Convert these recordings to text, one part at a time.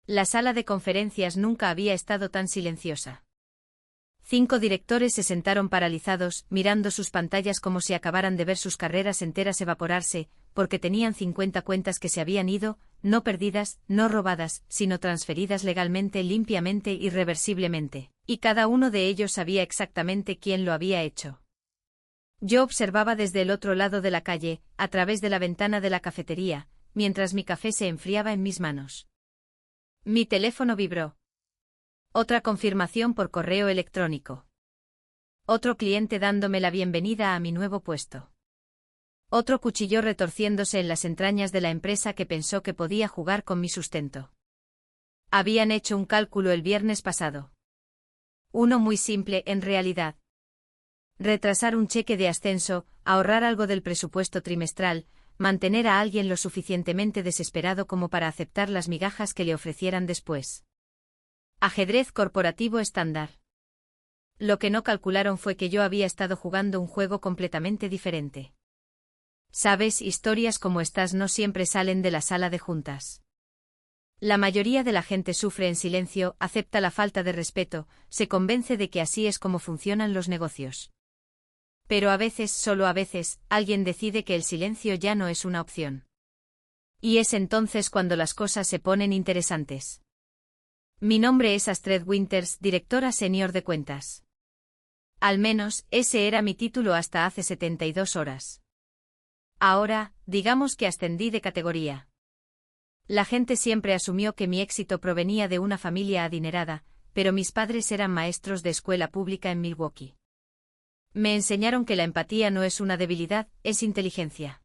La sala de conferencias nunca había estado tan silenciosa. 5 directores se sentaron paralizados, mirando sus pantallas como si acabaran de ver sus carreras enteras evaporarse, porque tenían 50 cuentas que se habían ido, no perdidas, no robadas, sino transferidas legalmente, limpiamente, irreversiblemente, y cada uno de ellos sabía exactamente quién lo había hecho. Yo observaba desde el otro lado de la calle, a través de la ventana de la cafetería, mientras mi café se enfriaba en mis manos. Mi teléfono vibró. Otra confirmación por correo electrónico. Otro cliente dándome la bienvenida a mi nuevo puesto. Otro cuchillo retorciéndose en las entrañas de la empresa que pensó que podía jugar con mi sustento. Habían hecho un cálculo el viernes pasado. Uno muy simple en realidad. Retrasar un cheque de ascenso, ahorrar algo del presupuesto trimestral, mantener a alguien lo suficientemente desesperado como para aceptar las migajas que le ofrecieran después. Ajedrez corporativo estándar. Lo que no calcularon fue que yo había estado jugando un juego completamente diferente. Sabes, historias como estas no siempre salen de la sala de juntas. La mayoría de la gente sufre en silencio, acepta la falta de respeto, se convence de que así es como funcionan los negocios. Pero a veces, solo a veces, alguien decide que el silencio ya no es una opción. Y es entonces cuando las cosas se ponen interesantes. Mi nombre es Astrid Winters, directora senior de cuentas. Al menos, ese era mi título hasta hace 72 horas. Ahora, digamos que ascendí de categoría. La gente siempre asumió que mi éxito provenía de una familia adinerada, pero mis padres eran maestros de escuela pública en Milwaukee. Me enseñaron que la empatía no es una debilidad, es inteligencia.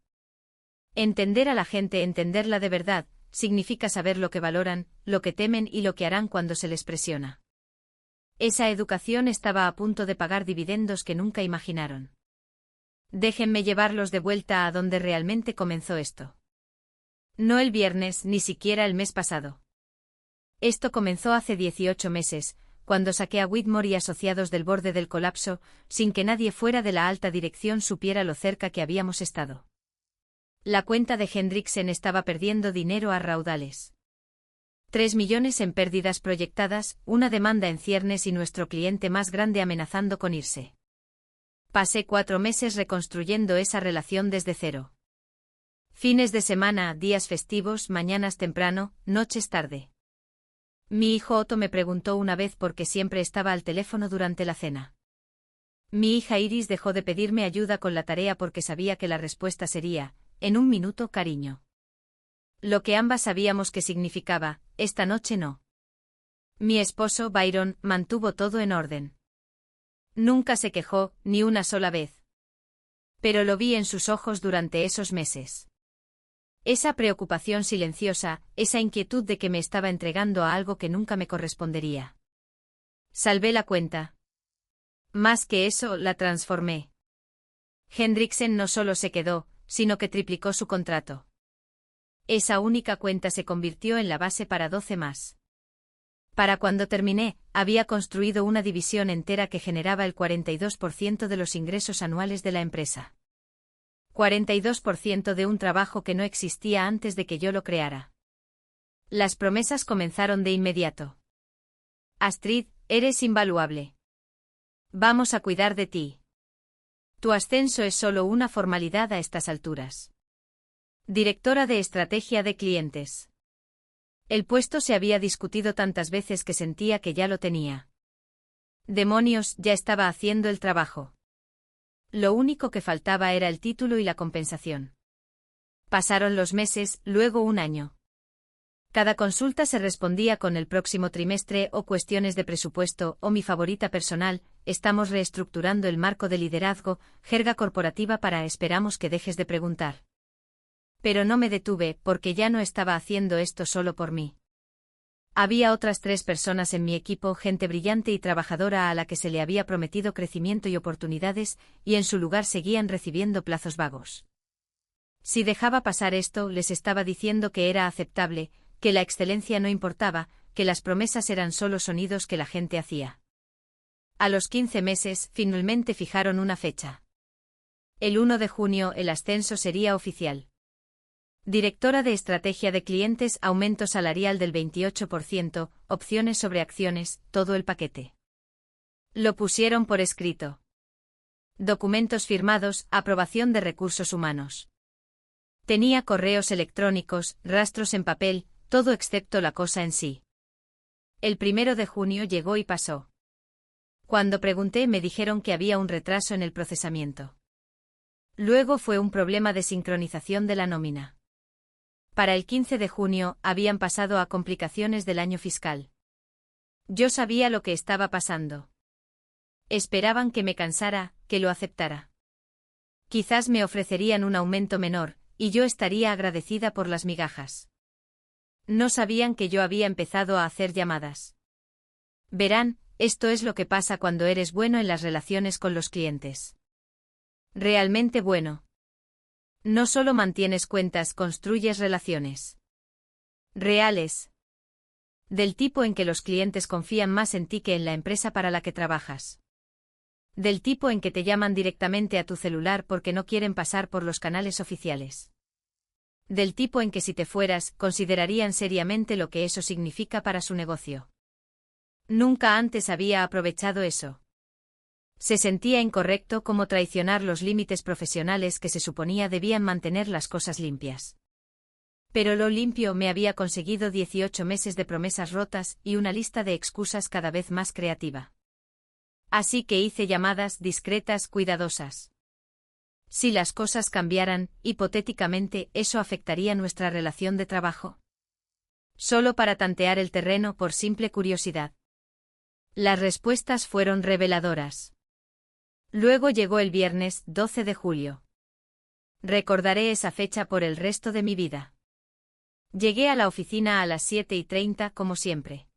Entender a la gente, entenderla de verdad, significa saber lo que valoran, lo que temen y lo que harán cuando se les presiona. Esa educación estaba a punto de pagar dividendos que nunca imaginaron. Déjenme llevarlos de vuelta a donde realmente comenzó esto. No el viernes, ni siquiera el mes pasado. Esto comenzó hace 18 meses, cuando saqué a Whitmore y asociados del borde del colapso, sin que nadie fuera de la alta dirección supiera lo cerca que habíamos estado. La cuenta de Hendrickson estaba perdiendo dinero a raudales. 3 millones en pérdidas proyectadas, una demanda en ciernes y nuestro cliente más grande amenazando con irse. Pasé 4 meses reconstruyendo esa relación desde cero. Fines de semana, días festivos, mañanas temprano, noches tarde. Mi hijo Otto me preguntó una vez por qué siempre estaba al teléfono durante la cena. Mi hija Iris dejó de pedirme ayuda con la tarea porque sabía que la respuesta sería: en un minuto, cariño. Lo que ambas sabíamos que significaba: esta noche no. Mi esposo, Byron, mantuvo todo en orden. Nunca se quejó, ni una sola vez. Pero lo vi en sus ojos durante esos meses. Esa preocupación silenciosa, esa inquietud de que me estaba entregando a algo que nunca me correspondería. Salvé la cuenta. Más que eso, la transformé. Hendrickson no solo se quedó, sino que triplicó su contrato. Esa única cuenta se convirtió en la base para 12 más. Para cuando terminé, había construido una división entera que generaba el 42% de los ingresos anuales de la empresa. 42% de un trabajo que no existía antes de que yo lo creara. Las promesas comenzaron de inmediato. Astrid, eres invaluable. Vamos a cuidar de ti. Tu ascenso es solo una formalidad a estas alturas. Directora de Estrategia de Clientes. El puesto se había discutido tantas veces que sentía que ya lo tenía. Demonios, ya estaba haciendo el trabajo. Lo único que faltaba era el título y la compensación. Pasaron los meses, luego un año. Cada consulta se respondía con el próximo trimestre o cuestiones de presupuesto o mi favorita personal: estamos reestructurando el marco de liderazgo, jerga corporativa para esperamos que dejes de preguntar. Pero no me detuve porque ya no estaba haciendo esto solo por mí. Había otras 3 personas en mi equipo, gente brillante y trabajadora a la que se le había prometido crecimiento y oportunidades, y en su lugar seguían recibiendo plazos vagos. Si dejaba pasar esto, les estaba diciendo que era aceptable, que la excelencia no importaba, que las promesas eran solo sonidos que la gente hacía. A los 15 meses, finalmente fijaron una fecha. El 1 de junio el ascenso sería oficial. Directora de Estrategia de Clientes, aumento salarial del 28%, opciones sobre acciones, todo el paquete. Lo pusieron por escrito. Documentos firmados, aprobación de recursos humanos. Tenía correos electrónicos, rastros en papel, todo excepto la cosa en sí. El 1 de junio llegó y pasó. Cuando pregunté me dijeron que había un retraso en el procesamiento. Luego fue un problema de sincronización de la nómina. Para el 15 de junio habían pasado a complicaciones del año fiscal. Yo sabía lo que estaba pasando. Esperaban que me cansara, que lo aceptara. Quizás me ofrecerían un aumento menor, y yo estaría agradecida por las migajas. No sabían que yo había empezado a hacer llamadas. Verán, esto es lo que pasa cuando eres bueno en las relaciones con los clientes. Realmente bueno. No solo mantienes cuentas, construyes relaciones. Reales. Del tipo en que los clientes confían más en ti que en la empresa para la que trabajas. Del tipo en que te llaman directamente a tu celular porque no quieren pasar por los canales oficiales. Del tipo en que si te fueras, considerarían seriamente lo que eso significa para su negocio. Nunca antes había aprovechado eso. Se sentía incorrecto como traicionar los límites profesionales que se suponía debían mantener las cosas limpias. Pero lo limpio me había conseguido 18 meses de promesas rotas y una lista de excusas cada vez más creativa. Así que hice llamadas discretas, cuidadosas. Si las cosas cambiaran, hipotéticamente, ¿eso afectaría nuestra relación de trabajo? Solo para tantear el terreno por simple curiosidad. Las respuestas fueron reveladoras. Luego llegó el viernes, 12 de julio. Recordaré esa fecha por el resto de mi vida. Llegué a la oficina a las 7:30 como siempre.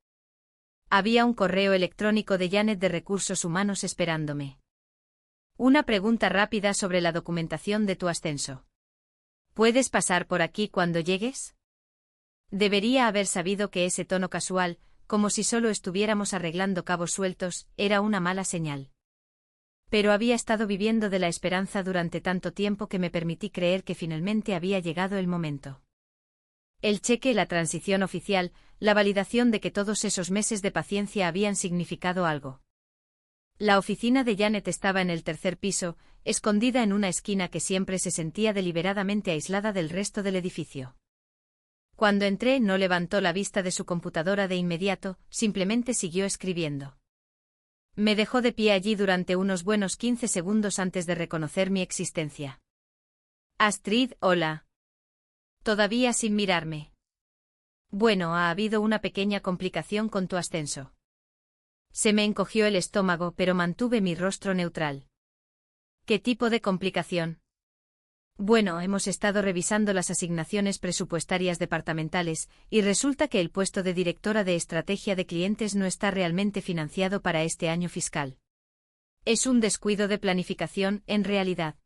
Había un correo electrónico de Janet de Recursos Humanos esperándome. Una pregunta rápida sobre la documentación de tu ascenso. ¿Puedes pasar por aquí cuando llegues? Debería haber sabido que ese tono casual, como si solo estuviéramos arreglando cabos sueltos, era una mala señal. Pero había estado viviendo de la esperanza durante tanto tiempo que me permití creer que finalmente había llegado el momento. El cheque, la transición oficial, la validación de que todos esos meses de paciencia habían significado algo. La oficina de Janet estaba en el tercer piso, escondida en una esquina que siempre se sentía deliberadamente aislada del resto del edificio. Cuando entré no levantó la vista de su computadora de inmediato, simplemente siguió escribiendo. Me dejó de pie allí durante unos buenos 15 segundos antes de reconocer mi existencia. Astrid, hola. Todavía sin mirarme. Bueno, ha habido una pequeña complicación con tu ascenso. Se me encogió el estómago, pero mantuve mi rostro neutral. ¿Qué tipo de complicación? Bueno, hemos estado revisando las asignaciones presupuestarias departamentales, y resulta que el puesto de directora de estrategia de clientes no está realmente financiado para este año fiscal. Es un descuido de planificación, en realidad.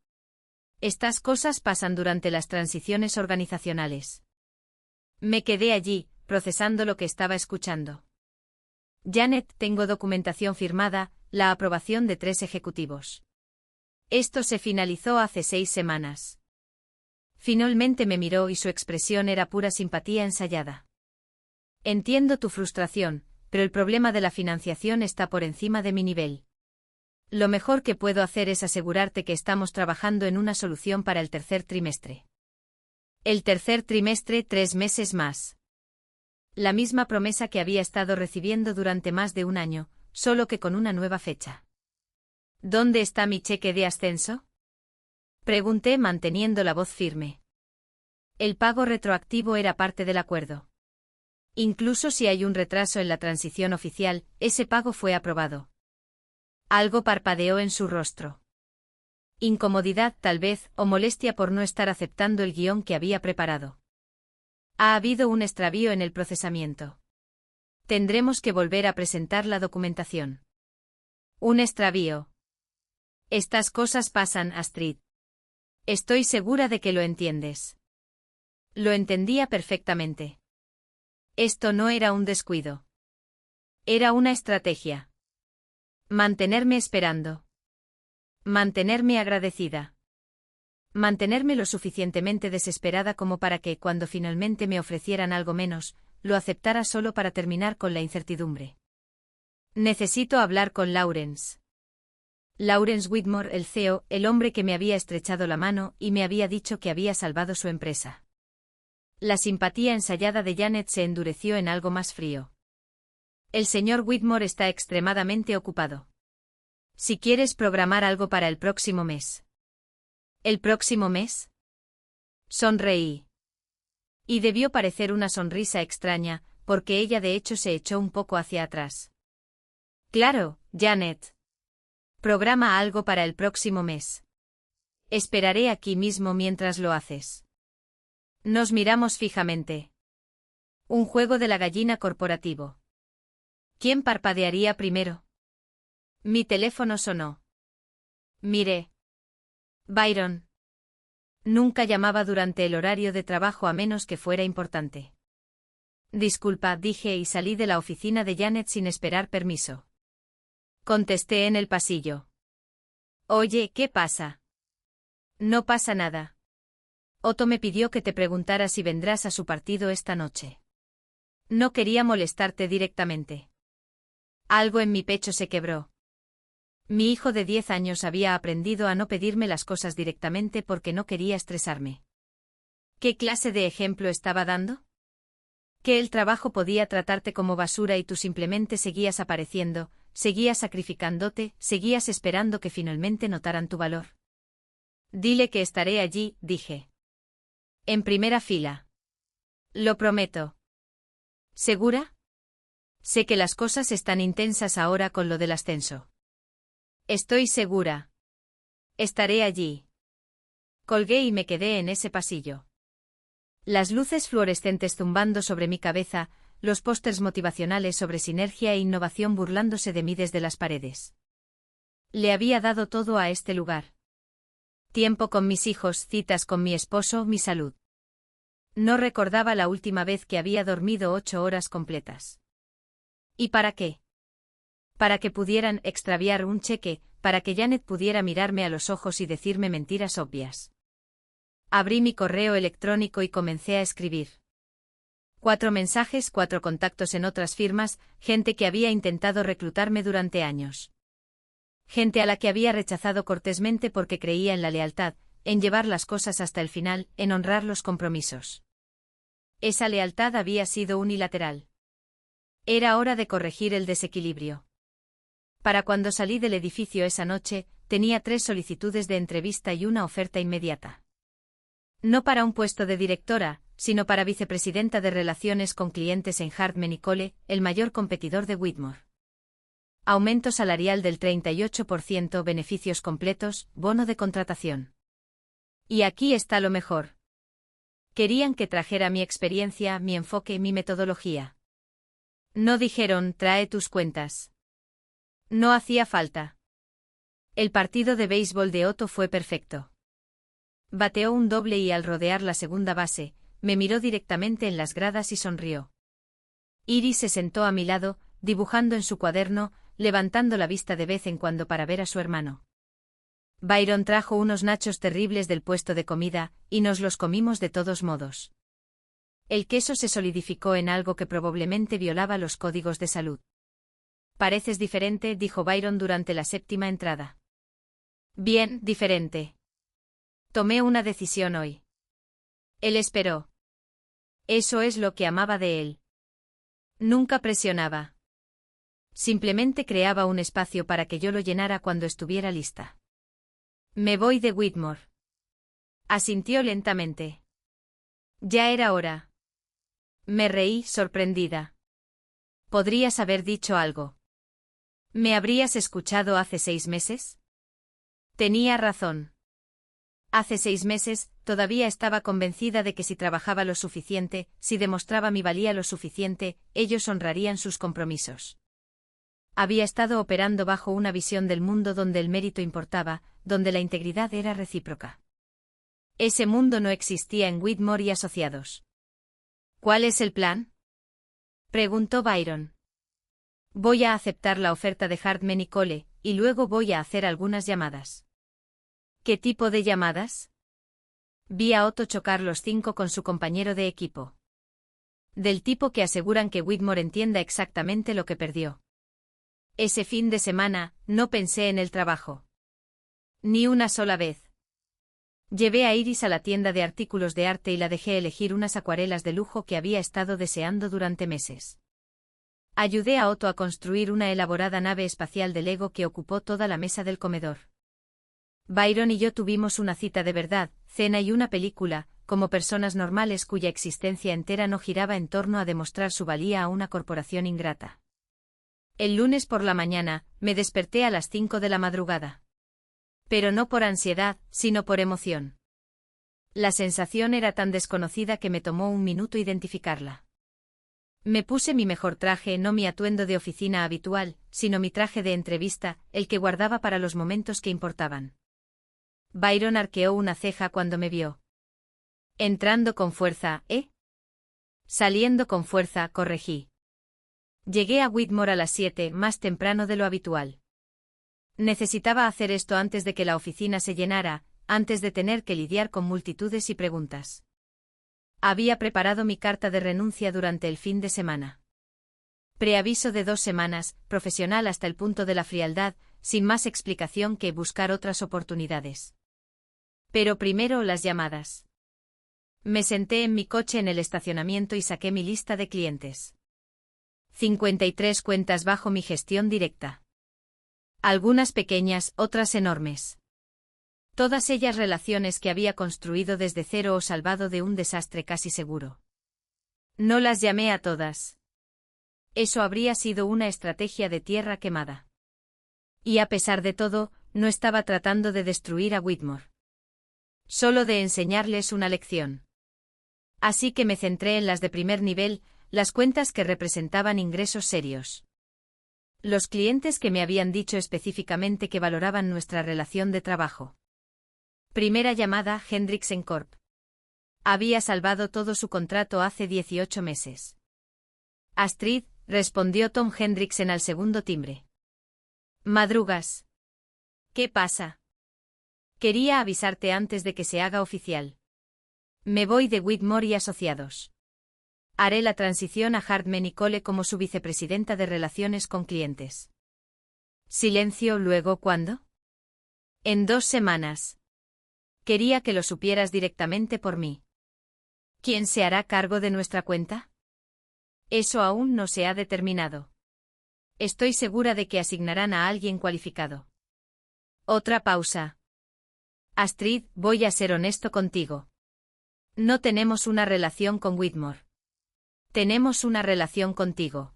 Estas cosas pasan durante las transiciones organizacionales. Me quedé allí, procesando lo que estaba escuchando. Janet, tengo documentación firmada, la aprobación de 3 ejecutivos. Esto se finalizó hace 6 semanas. Finalmente me miró y su expresión era pura simpatía ensayada. Entiendo tu frustración, pero el problema de la financiación está por encima de mi nivel. Lo mejor que puedo hacer es asegurarte que estamos trabajando en una solución para el tercer trimestre. El tercer trimestre, 3 meses más. La misma promesa que había estado recibiendo durante más de un año, solo que con una nueva fecha. ¿Dónde está mi cheque de ascenso? Pregunté manteniendo la voz firme. El pago retroactivo era parte del acuerdo. Incluso si hay un retraso en la transición oficial, ese pago fue aprobado. Algo parpadeó en su rostro. Incomodidad tal vez, o molestia por no estar aceptando el guión que había preparado. Ha habido un extravío en el procesamiento. Tendremos que volver a presentar la documentación. Un extravío. Estas cosas pasan, Astrid. Estoy segura de que lo entiendes. Lo entendía perfectamente. Esto no era un descuido. Era una estrategia. Mantenerme esperando. Mantenerme agradecida. Mantenerme lo suficientemente desesperada como para que, cuando finalmente me ofrecieran algo menos, lo aceptara solo para terminar con la incertidumbre. Necesito hablar con Lawrence. Lawrence Whitmore, el CEO, el hombre que me había estrechado la mano y me había dicho que había salvado su empresa. La simpatía ensayada de Janet se endureció en algo más frío. El señor Whitmore está extremadamente ocupado. Si quieres programar algo para el próximo mes. ¿El próximo mes? Sonreí. Y debió parecer una sonrisa extraña, porque ella de hecho se echó un poco hacia atrás. Claro, Janet. Programa algo para el próximo mes. Esperaré aquí mismo mientras lo haces. Nos miramos fijamente. Un juego de la gallina corporativo. ¿Quién parpadearía primero? Mi teléfono sonó. Miré. Byron. Nunca llamaba durante el horario de trabajo a menos que fuera importante. Disculpa, dije y salí de la oficina de Janet sin esperar permiso. Contesté en el pasillo. Oye, ¿qué pasa? No pasa nada. Otto me pidió que te preguntara si vendrás a su partido esta noche. No quería molestarte directamente. Algo en mi pecho se quebró. Mi hijo de 10 años había aprendido a no pedirme las cosas directamente porque no quería estresarme. ¿Qué clase de ejemplo estaba dando? Que el trabajo podía tratarte como basura y tú simplemente seguías apareciendo, seguías sacrificándote, seguías esperando que finalmente notaran tu valor. Dile que estaré allí, dije. En primera fila. Lo prometo. ¿Segura? Sé que las cosas están intensas ahora con lo del ascenso. Estoy segura. Estaré allí. Colgué y me quedé en ese pasillo. Las luces fluorescentes zumbando sobre mi cabeza, los pósters motivacionales sobre sinergia e innovación burlándose de mí desde las paredes. Le había dado todo a este lugar. Tiempo con mis hijos, citas con mi esposo, mi salud. No recordaba la última vez que había dormido 8 horas completas. ¿Y para qué? Para que pudieran extraviar un cheque, para que Janet pudiera mirarme a los ojos y decirme mentiras obvias. Abrí mi correo electrónico y comencé a escribir. 4 mensajes, 4 contactos en otras firmas, gente que había intentado reclutarme durante años. Gente a la que había rechazado cortésmente porque creía en la lealtad, en llevar las cosas hasta el final, en honrar los compromisos. Esa lealtad había sido unilateral. Era hora de corregir el desequilibrio. Para cuando salí del edificio esa noche, tenía 3 solicitudes de entrevista y una oferta inmediata. No para un puesto de directora, sino para vicepresidenta de Relaciones con Clientes en Hartman & Cole, el mayor competidor de Whitmore. Aumento salarial del 38%, beneficios completos, bono de contratación. Y aquí está lo mejor. Querían que trajera mi experiencia, mi enfoque, mi metodología. No dijeron, trae tus cuentas. No hacía falta. El partido de béisbol de Otto fue perfecto. Bateó un doble y al rodear la segunda base, me miró directamente en las gradas y sonrió. Iris se sentó a mi lado, dibujando en su cuaderno, levantando la vista de vez en cuando para ver a su hermano. Byron trajo unos nachos terribles del puesto de comida, y nos los comimos de todos modos. El queso se solidificó en algo que probablemente violaba los códigos de salud. Pareces diferente, dijo Byron durante la 7ª entrada. Bien, diferente. Tomé una decisión hoy. Él esperó. Eso es lo que amaba de él. Nunca presionaba. Simplemente creaba un espacio para que yo lo llenara cuando estuviera lista. Me voy de Whitmore. Asintió lentamente. Ya era hora. Me reí, sorprendida. Podrías haber dicho algo. ¿Me habrías escuchado hace 6 meses? Tenía razón. Hace 6 meses, todavía estaba convencida de que si trabajaba lo suficiente, si demostraba mi valía lo suficiente, ellos honrarían sus compromisos. Había estado operando bajo una visión del mundo donde el mérito importaba, donde la integridad era recíproca. Ese mundo no existía en Whitmore y Asociados. ¿Cuál es el plan?, preguntó Byron. Voy a aceptar la oferta de Hartman & Cole, y luego voy a hacer algunas llamadas. ¿Qué tipo de llamadas? Vi a Otto chocar los 5 con su compañero de equipo. Del tipo que aseguran que Whitmore entienda exactamente lo que perdió. Ese fin de semana, no pensé en el trabajo. Ni una sola vez. Llevé a Iris a la tienda de artículos de arte y la dejé elegir unas acuarelas de lujo que había estado deseando durante meses. Ayudé a Otto a construir una elaborada nave espacial de Lego que ocupó toda la mesa del comedor. Byron y yo tuvimos una cita de verdad, cena y una película, como personas normales cuya existencia entera no giraba en torno a demostrar su valía a una corporación ingrata. El lunes por la mañana, me desperté a las 5 de la madrugada. Pero no por ansiedad, sino por emoción. La sensación era tan desconocida que me tomó un minuto identificarla. Me puse mi mejor traje, no mi atuendo de oficina habitual, sino mi traje de entrevista, el que guardaba para los momentos que importaban. Byron arqueó una ceja cuando me vio. Entrando con fuerza, ¿eh? Saliendo con fuerza, corregí. Llegué a Whitmore a las 7, más temprano de lo habitual. Necesitaba hacer esto antes de que la oficina se llenara, antes de tener que lidiar con multitudes y preguntas. Había preparado mi carta de renuncia durante el fin de semana. Preaviso de 2 semanas, profesional hasta el punto de la frialdad, sin más explicación que buscar otras oportunidades. Pero primero las llamadas. Me senté en mi coche en el estacionamiento y saqué mi lista de clientes. 53 cuentas bajo mi gestión directa. Algunas pequeñas, otras enormes. Todas ellas relaciones que había construido desde cero o salvado de un desastre casi seguro. No las llamé a todas. Eso habría sido una estrategia de tierra quemada. Y a pesar de todo, no estaba tratando de destruir a Whitmore. Solo de enseñarles una lección. Así que me centré en las de primer nivel, las cuentas que representaban ingresos serios. Los clientes que me habían dicho específicamente que valoraban nuestra relación de trabajo. Primera llamada, Hendrickson Corp. Había salvado todo su contrato hace 18 meses. Astrid, respondió Tom Hendrickson al segundo timbre. Madrugas. ¿Qué pasa? Quería avisarte antes de que se haga oficial. Me voy de Whitmore y Asociados. Haré la transición a Hartman y Cole como su vicepresidenta de Relaciones con Clientes. Silencio. ¿Luego cuándo? En 2 semanas. Quería que lo supieras directamente por mí. ¿Quién se hará cargo de nuestra cuenta? Eso aún no se ha determinado. Estoy segura de que asignarán a alguien cualificado. Otra pausa. Astrid, voy a ser honesto contigo. No tenemos una relación con Whitmore. Tenemos una relación contigo.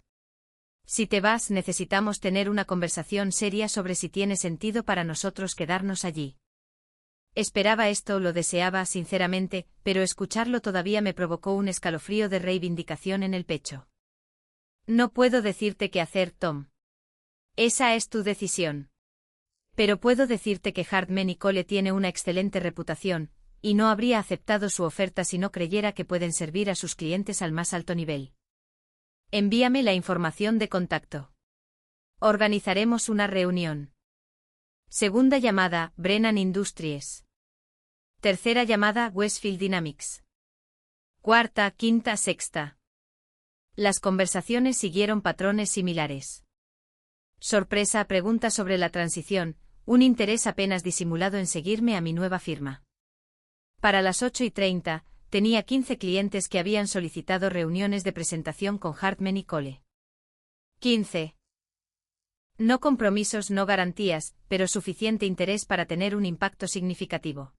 Si te vas, necesitamos tener una conversación seria sobre si tiene sentido para nosotros quedarnos allí. Esperaba esto, lo deseaba sinceramente, pero escucharlo todavía me provocó un escalofrío de reivindicación en el pecho. No puedo decirte qué hacer, Tom. Esa es tu decisión. Pero puedo decirte que Hartman y Cole tiene una excelente reputación, y no habría aceptado su oferta si no creyera que pueden servir a sus clientes al más alto nivel. Envíame la información de contacto. Organizaremos una reunión. Segunda llamada, Brennan Industries. Tercera llamada, Westfield Dynamics. Cuarta, quinta, sexta. Las conversaciones siguieron patrones similares. Sorpresa, pregunta sobre la transición, un interés apenas disimulado en seguirme a mi nueva firma. Para las 8:30, tenía 15 clientes que habían solicitado reuniones de presentación con Hartman y Cole. 15. No compromisos, no garantías, pero suficiente interés para tener un impacto significativo.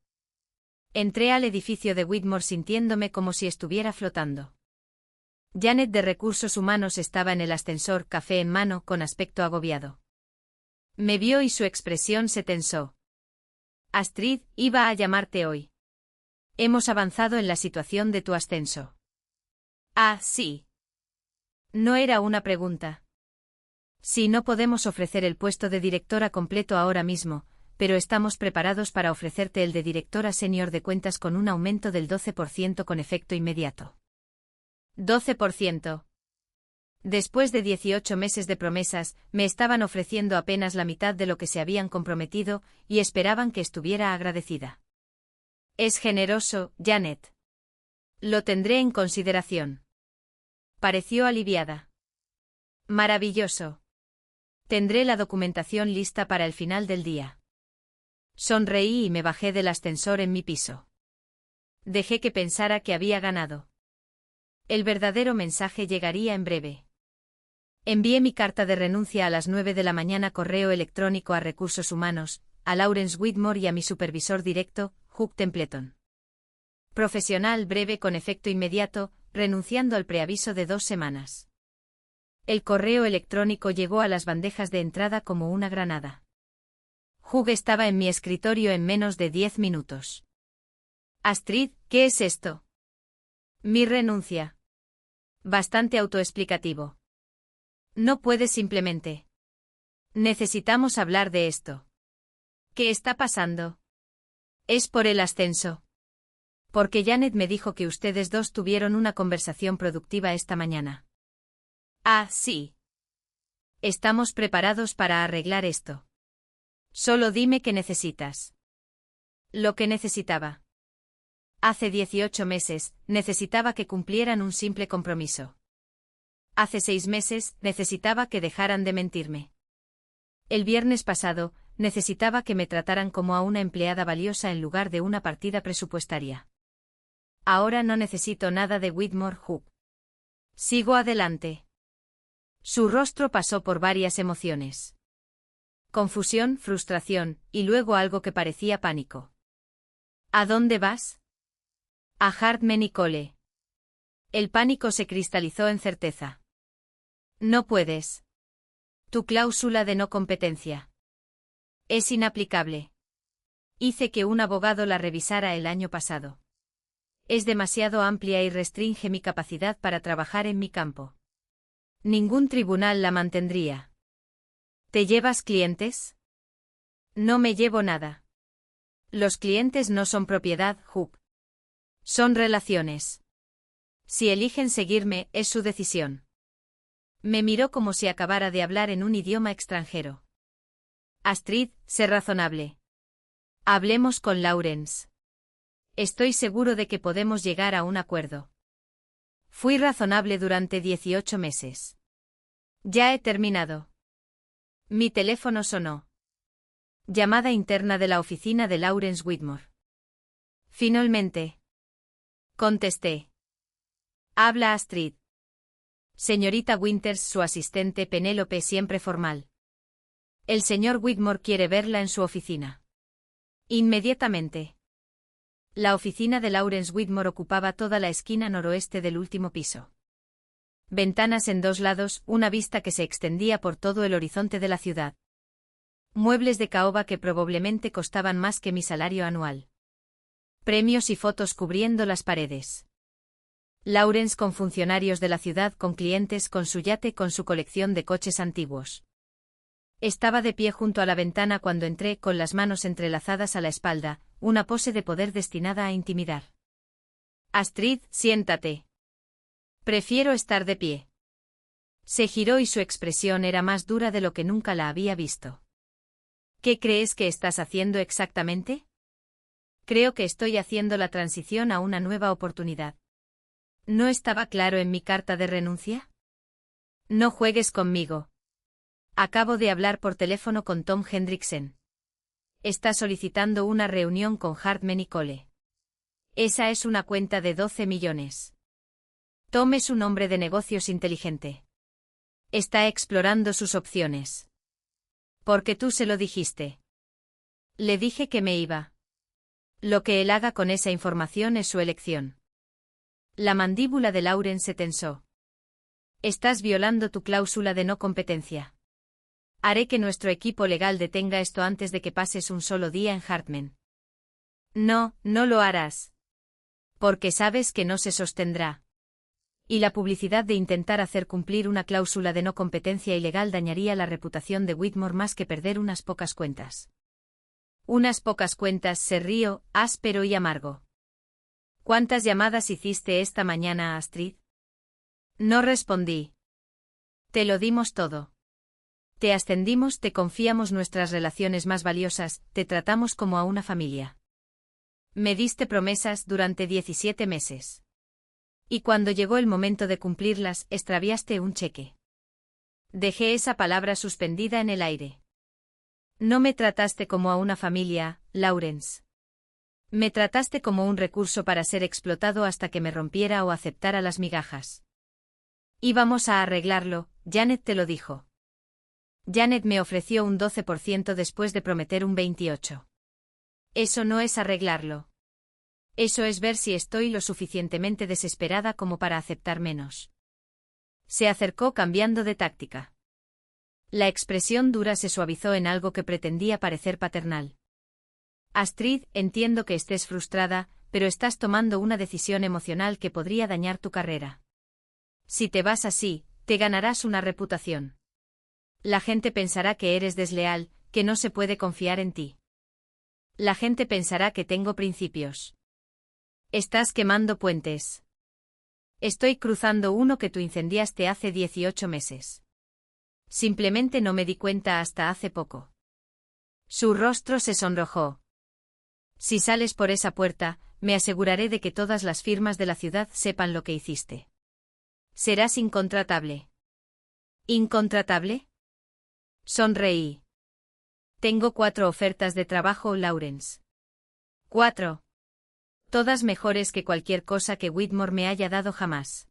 Entré al edificio de Whitmore sintiéndome como si estuviera flotando. Janet de Recursos Humanos estaba en el ascensor, café en mano, con aspecto agobiado. Me vio y su expresión se tensó. Astrid, iba a llamarte hoy. Hemos avanzado en la situación de tu ascenso. Ah, sí. No era una pregunta. Sí, no podemos ofrecer el puesto de directora completo ahora mismo, pero estamos preparados para ofrecerte el de directora senior de cuentas con un aumento del 12% con efecto inmediato. 12%. Después de 18 meses de promesas, me estaban ofreciendo apenas la mitad de lo que se habían comprometido, y esperaban que estuviera agradecida. Es generoso, Janet. Lo tendré en consideración. Pareció aliviada. Maravilloso. Tendré la documentación lista para el final del día. Sonreí y me bajé del ascensor en mi piso. Dejé que pensara que había ganado. El verdadero mensaje llegaría en breve. Envié mi carta de renuncia a las 9 de la mañana, correo electrónico a Recursos Humanos, a Lawrence Whitmore y a mi supervisor directo, Hugh Templeton. Profesional, breve, con efecto inmediato, renunciando al preaviso de 2 semanas. El correo electrónico llegó a las bandejas de entrada como una granada. Hugh estaba en mi escritorio en menos de 10 minutos. Astrid, ¿qué es esto? Mi renuncia. Bastante autoexplicativo. No puedes simplemente. Necesitamos hablar de esto. ¿Qué está pasando? Es por el ascenso. Porque Janet me dijo que ustedes dos tuvieron una conversación productiva esta mañana. Ah, sí. Estamos preparados para arreglar esto. Solo dime qué necesitas. Lo que necesitaba. Hace 18 meses, necesitaba que cumplieran un simple compromiso. Hace 6 meses, necesitaba que dejaran de mentirme. El viernes pasado, necesitaba que me trataran como a una empleada valiosa en lugar de una partida presupuestaria. Ahora no necesito nada de Whitmore, Hugh. Sigo adelante. Su rostro pasó por varias emociones. Confusión, frustración, y luego algo que parecía pánico. ¿A dónde vas? A Hartman y Cole. El pánico se cristalizó en certeza. No puedes. Tu cláusula de no competencia. Es inaplicable. Hice que un abogado la revisara el año pasado. Es demasiado amplia y restringe mi capacidad para trabajar en mi campo. Ningún tribunal la mantendría. ¿Te llevas clientes? No me llevo nada. Los clientes no son propiedad, Hugh. Son relaciones. Si eligen seguirme, es su decisión. Me miró como si acabara de hablar en un idioma extranjero. Astrid, sé razonable. Hablemos con Lawrence. Estoy seguro de que podemos llegar a un acuerdo. Fui razonable durante 18 meses. Ya he terminado. Mi teléfono sonó. Llamada interna de la oficina de Lawrence Whitmore. Finalmente. Contesté. Habla Astrid. Señorita Winters, su asistente Penélope, siempre formal. El señor Whitmore quiere verla en su oficina. Inmediatamente. La oficina de Lawrence Whitmore ocupaba toda la esquina noroeste del último piso. Ventanas en 2 lados, una vista que se extendía por todo el horizonte de la ciudad. Muebles de caoba que probablemente costaban más que mi salario anual. Premios y fotos cubriendo las paredes. Lawrence con funcionarios de la ciudad, con clientes, con su yate, con su colección de coches antiguos. Estaba de pie junto a la ventana cuando entré, con las manos entrelazadas a la espalda, una pose de poder destinada a intimidar. Astrid, siéntate. Prefiero estar de pie. Se giró y su expresión era más dura de lo que nunca la había visto. ¿Qué crees que estás haciendo exactamente? Creo que estoy haciendo la transición a una nueva oportunidad. ¿No estaba claro en mi carta de renuncia? No juegues conmigo. Acabo de hablar por teléfono con Tom Hendrickson. Está solicitando una reunión con Hartman y Cole. Esa es una cuenta de 12 millones. Tom es un hombre de negocios inteligente. Está explorando sus opciones. Porque tú se lo dijiste. Le dije que me iba. Lo que él haga con esa información es su elección. La mandíbula de Lawrence se tensó. Estás violando tu cláusula de no competencia. Haré que nuestro equipo legal detenga esto antes de que pases un solo día en Hartman. No, no lo harás. Porque sabes que no se sostendrá. Y la publicidad de intentar hacer cumplir una cláusula de no competencia ilegal dañaría la reputación de Whitmore más que perder unas pocas cuentas. Unas pocas cuentas, se rió, áspero y amargo. ¿Cuántas llamadas hiciste esta mañana, Astrid? No respondí. Te lo dimos todo. Te ascendimos, te confiamos nuestras relaciones más valiosas, te tratamos como a una familia. Me diste promesas durante 17 meses. Y cuando llegó el momento de cumplirlas, extraviaste un cheque. Dejé esa palabra suspendida en el aire. No me trataste como a una familia, Lawrence. Me trataste como un recurso para ser explotado hasta que me rompiera o aceptara las migajas. Íbamos a arreglarlo, Janet te lo dijo. Janet me ofreció un 12% después de prometer un 28%. Eso no es arreglarlo. Eso es ver si estoy lo suficientemente desesperada como para aceptar menos. Se acercó cambiando de táctica. La expresión dura se suavizó en algo que pretendía parecer paternal. Astrid, entiendo que estés frustrada, pero estás tomando una decisión emocional que podría dañar tu carrera. Si te vas así, te ganarás una reputación. La gente pensará que eres desleal, que no se puede confiar en ti. La gente pensará que tengo principios. Estás quemando puentes. Estoy cruzando uno que tú incendiaste hace 18 meses. Simplemente no me di cuenta hasta hace poco. Su rostro se sonrojó. Si sales por esa puerta, me aseguraré de que todas las firmas de la ciudad sepan lo que hiciste. Serás incontratable. ¿Incontratable? Sonreí. Tengo 4 ofertas de trabajo, Lawrence. 4. Todas mejores que cualquier cosa que Whitmore me haya dado jamás.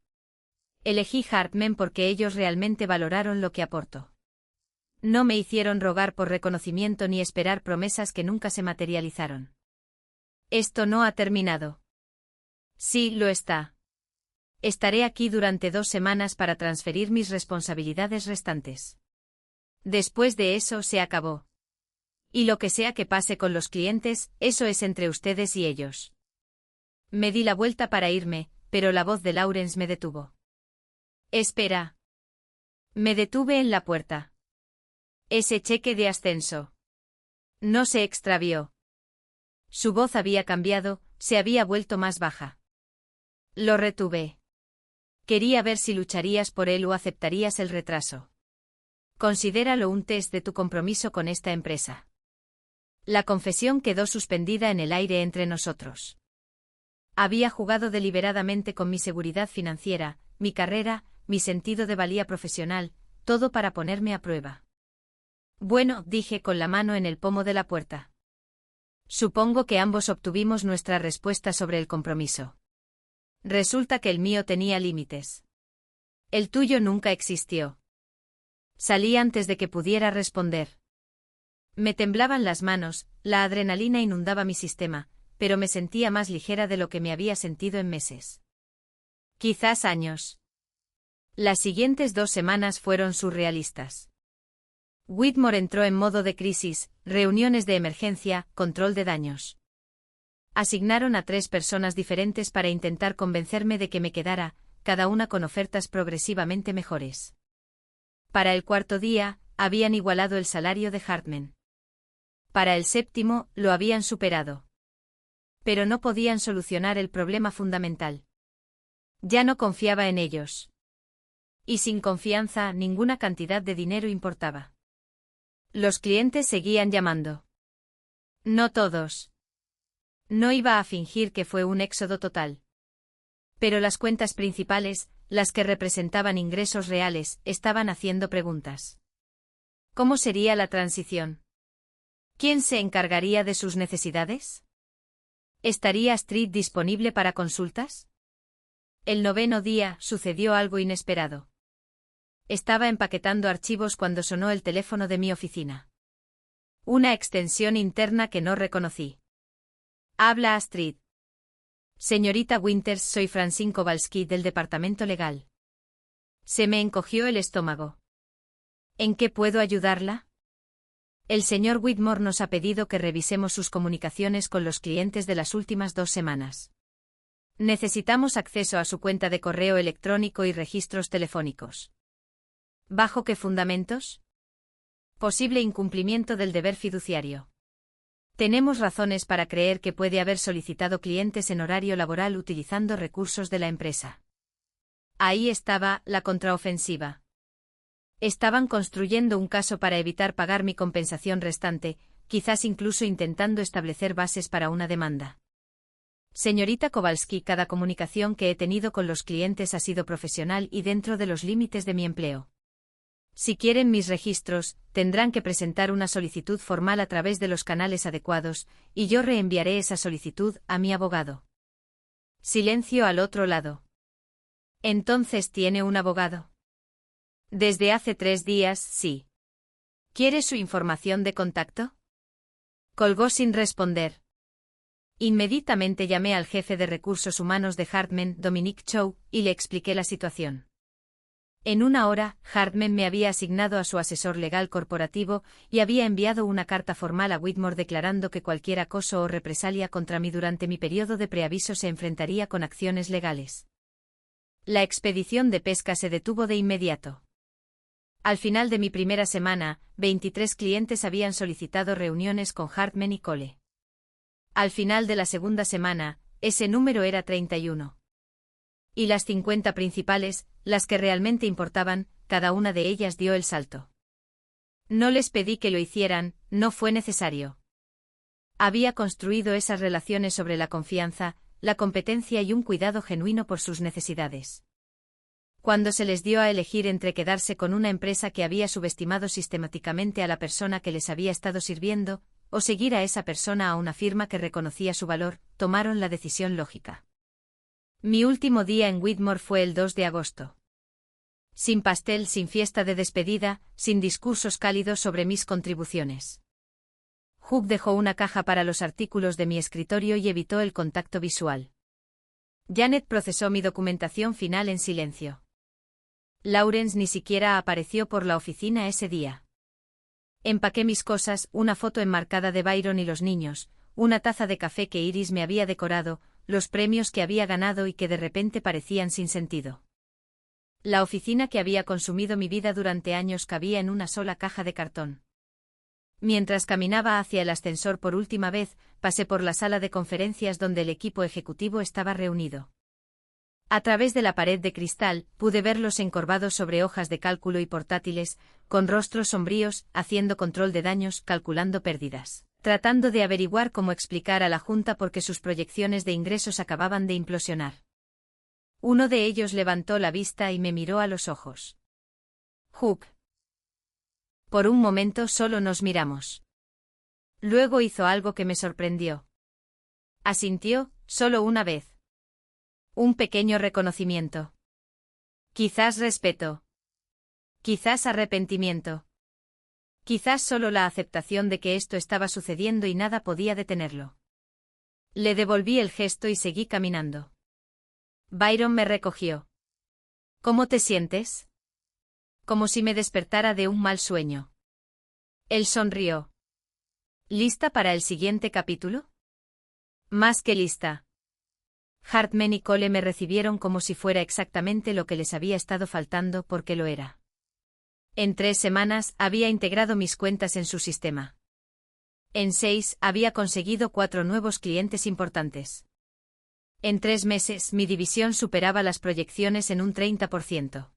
Elegí Hartman porque ellos realmente valoraron lo que aporto. No me hicieron rogar por reconocimiento ni esperar promesas que nunca se materializaron. Esto no ha terminado. Sí, lo está. Estaré aquí durante 2 semanas para transferir mis responsabilidades restantes. Después de eso se acabó. Y lo que sea que pase con los clientes, eso es entre ustedes y ellos. Me di la vuelta para irme, pero la voz de Lawrence me detuvo. Espera. Me detuve en la puerta. Ese cheque de ascenso. No se extravió. Su voz había cambiado, se había vuelto más baja. Lo retuve. Quería ver si lucharías por él o aceptarías el retraso. Considéralo un test de tu compromiso con esta empresa. La confesión quedó suspendida en el aire entre nosotros. Había jugado deliberadamente con mi seguridad financiera, mi carrera, mi sentido de valía profesional, todo para ponerme a prueba. Bueno, dije con la mano en el pomo de la puerta. Supongo que ambos obtuvimos nuestra respuesta sobre el compromiso. Resulta que el mío tenía límites. El tuyo nunca existió. Salí antes de que pudiera responder. Me temblaban las manos, la adrenalina inundaba mi sistema, pero me sentía más ligera de lo que me había sentido en meses. Quizás años. Las siguientes 2 semanas fueron surrealistas. Whitmore entró en modo de crisis, reuniones de emergencia, control de daños. Asignaron a 3 personas diferentes para intentar convencerme de que me quedara, cada una con ofertas progresivamente mejores. Para el 4.º día, habían igualado el salario de Hartman. Para el 7.º, lo habían superado. Pero no podían solucionar el problema fundamental. Ya no confiaba en ellos. Y sin confianza, ninguna cantidad de dinero importaba. Los clientes seguían llamando. No todos. No iba a fingir que fue un éxodo total. Pero las cuentas principales, las que representaban ingresos reales, estaban haciendo preguntas. ¿Cómo sería la transición? ¿Quién se encargaría de sus necesidades? ¿Estaría Astrid disponible para consultas? El 9.º día, sucedió algo inesperado. Estaba empaquetando archivos cuando sonó el teléfono de mi oficina. Una extensión interna que no reconocí. Habla Astrid. Señorita Winters, soy Francine Kowalski del departamento legal. Se me encogió el estómago. ¿En qué puedo ayudarla? El señor Whitmore nos ha pedido que revisemos sus comunicaciones con los clientes de las últimas 2 semanas. Necesitamos acceso a su cuenta de correo electrónico y registros telefónicos. ¿Bajo qué fundamentos? Posible incumplimiento del deber fiduciario. Tenemos razones para creer que puede haber solicitado clientes en horario laboral utilizando recursos de la empresa. Ahí estaba la contraofensiva. Estaban construyendo un caso para evitar pagar mi compensación restante, quizás incluso intentando establecer bases para una demanda. Señorita Kowalski, cada comunicación que he tenido con los clientes ha sido profesional y dentro de los límites de mi empleo. Si quieren mis registros, tendrán que presentar una solicitud formal a través de los canales adecuados, y yo reenviaré esa solicitud a mi abogado. Silencio al otro lado. ¿Entonces tiene un abogado? Desde hace 3 días, sí. ¿Quiere su información de contacto? Colgó sin responder. Inmediatamente llamé al jefe de recursos humanos de Hartman, Dominic Chow, y le expliqué la situación. En 1 hora, Hartman me había asignado a su asesor legal corporativo y había enviado una carta formal a Whitmore declarando que cualquier acoso o represalia contra mí durante mi periodo de preaviso se enfrentaría con acciones legales. La expedición de pesca se detuvo de inmediato. Al final de mi primera semana, 23 clientes habían solicitado reuniones con Hartman y Cole. Al final de la segunda semana, ese número era 31. Y las 50 principales, las que realmente importaban, cada una de ellas dio el salto. No les pedí que lo hicieran, no fue necesario. Había construido esas relaciones sobre la confianza, la competencia y un cuidado genuino por sus necesidades. Cuando se les dio a elegir entre quedarse con una empresa que había subestimado sistemáticamente a la persona que les había estado sirviendo, o seguir a esa persona a una firma que reconocía su valor, tomaron la decisión lógica. Mi último día en Whitmore fue el 2 de agosto. Sin pastel, sin fiesta de despedida, sin discursos cálidos sobre mis contribuciones. Hugh dejó una caja para los artículos de mi escritorio y evitó el contacto visual. Janet procesó mi documentación final en silencio. Lawrence ni siquiera apareció por la oficina ese día. Empaqué mis cosas, una foto enmarcada de Byron y los niños, una taza de café que Iris me había decorado, los premios que había ganado y que de repente parecían sin sentido. La oficina que había consumido mi vida durante años cabía en una sola caja de cartón. Mientras caminaba hacia el ascensor por última vez, pasé por la sala de conferencias donde el equipo ejecutivo estaba reunido. A través de la pared de cristal, pude verlos encorvados sobre hojas de cálculo y portátiles, con rostros sombríos, haciendo control de daños, calculando pérdidas, tratando de averiguar cómo explicar a la Junta por qué sus proyecciones de ingresos acababan de implosionar. Uno de ellos levantó la vista y me miró a los ojos. Hugh. Por un momento solo nos miramos. Luego hizo algo que me sorprendió. Asintió, solo una vez. Un pequeño reconocimiento. Quizás respeto. Quizás arrepentimiento. Quizás solo la aceptación de que esto estaba sucediendo y nada podía detenerlo. Le devolví el gesto y seguí caminando. Byron me recogió. ¿Cómo te sientes? Como si me despertara de un mal sueño. Él sonrió. ¿Lista para el siguiente capítulo? Más que lista. Hartman y Cole me recibieron como si fuera exactamente lo que les había estado faltando porque lo era. En 3 semanas había integrado mis cuentas en su sistema. En 6 había conseguido 4 nuevos clientes importantes. En 3 meses mi división superaba las proyecciones en un 30%.